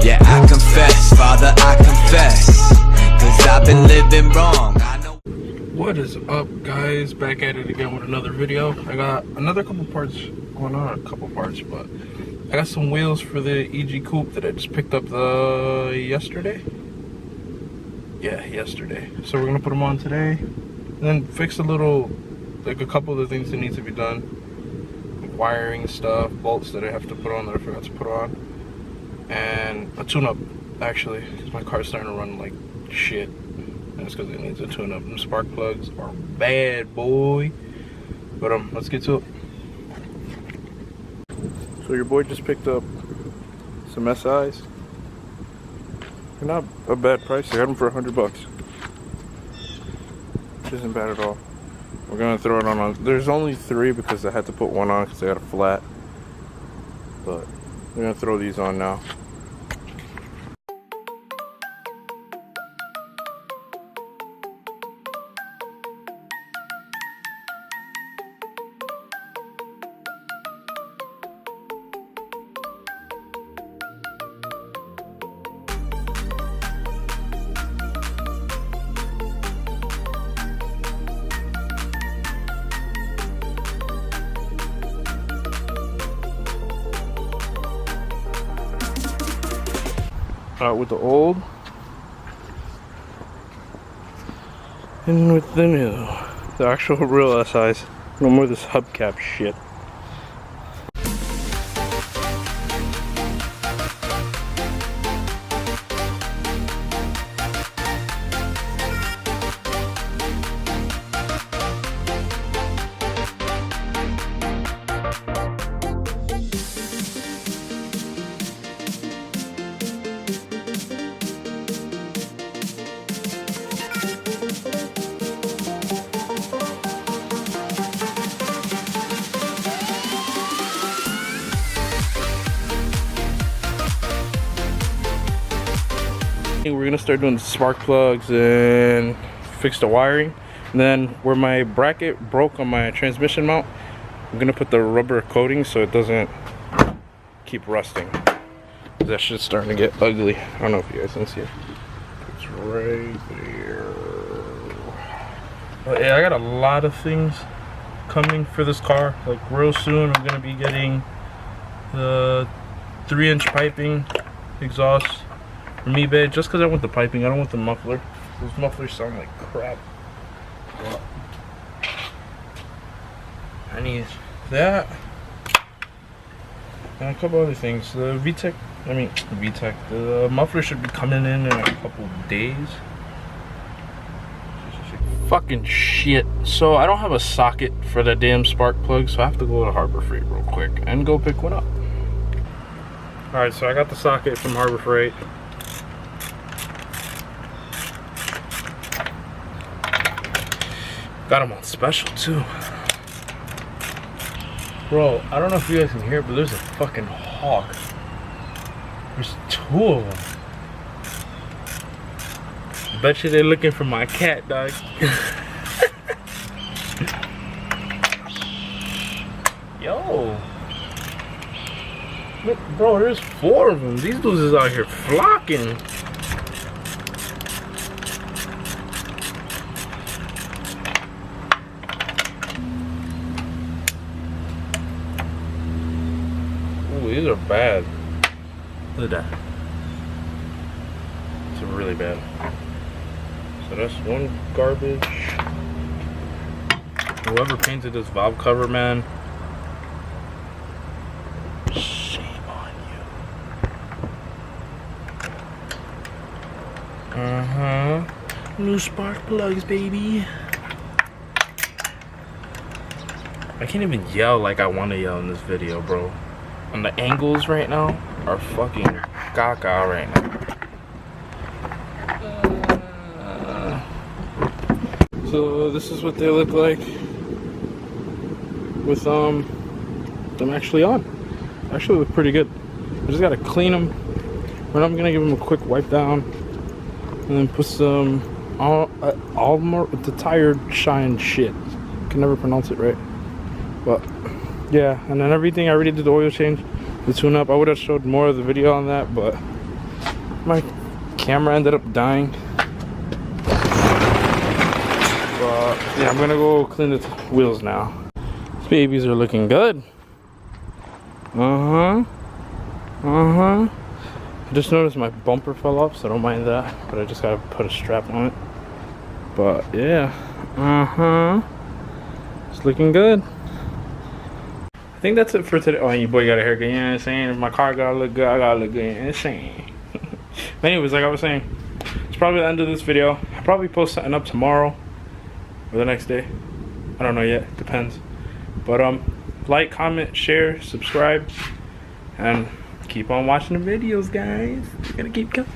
Yeah, I confess, Father, I confess, 'cause I've been living wrong. I know. What is up, guys? Back at it again with another video. I got another couple parts going on, a couple parts, but I got some wheels for the EG Coupe that I just picked up yesterday. Yeah, yesterday. So we're gonna put them on today, and then fix a little, like a couple of the things that need to be done, wiring stuff, bolts that I have to put on that I forgot to put on, and a tune-up actually, because my car's starting to run like shit. And it's because it needs a tune-up. Them spark plugs are bad, boy. But let's get to it. So your boy just picked up some SIs. They're not a bad price. I got them for $100 bucks. Which isn't bad at all. We're gonna throw it on. There's only 3 because I had to put one on because I got a flat. But we're gonna throw these on now. With the old and with the new, the actual real SIs. No more this hubcap shit. We're gonna start doing the spark plugs and fix the wiring, and then where my bracket broke on my transmission mount, I'm gonna put the rubber coating so it doesn't keep rusting. That shit's starting to get ugly. I don't know if you guys can see it. It's right there. But yeah, I got a lot of things coming for this car. Like real soon I'm gonna be getting the 3-inch piping exhaust from eBay, just because I want the piping. I don't want the muffler. Those mufflers sound like crap. But I need that and a couple other things. The the muffler should be coming in a couple of days. Fucking shit. So I don't have a socket for that damn spark plug, so I have to go to Harbor Freight real quick and go pick one up. Alright, so I got the socket from Harbor Freight. Got them on special too. Bro, I don't know if you guys can hear it, but there's a fucking hawk. There's 2 of them. Bet you they're looking for my cat, dog. Yo. Look, bro, there's 4 of them. These dudes is out here flocking. These are bad. Look at that. It's really bad. So that's one garbage. Whoever painted this valve cover, man, shame on you. New spark plugs, baby. I can't even yell like I want to yell in this video, bro. And the angles right now are fucking gaga right now. So this is what they look like with them actually on. Actually look pretty good. I just gotta clean them. But I'm gonna give them a quick wipe down and then put some all more the tire shine shit. Can never pronounce it right. But yeah, and then everything I already did the oil change, the tune up. I would have showed more of the video on that, but my camera ended up dying. But yeah, I'm gonna go clean the wheels now. These babies are looking good. I just noticed my bumper fell off, so don't mind that. But I just gotta put a strap on it. But yeah, it's looking good. I think that's it for today. Oh, and your boy got a haircut. You know what I'm saying? If my car gotta look good, I gotta look good. You know what I'm saying? But anyways, like I was saying, it's probably the end of this video. I'll probably post something up tomorrow or the next day. I don't know yet. Depends. But like, comment, share, subscribe, and keep on watching the videos, guys. Gonna keep going.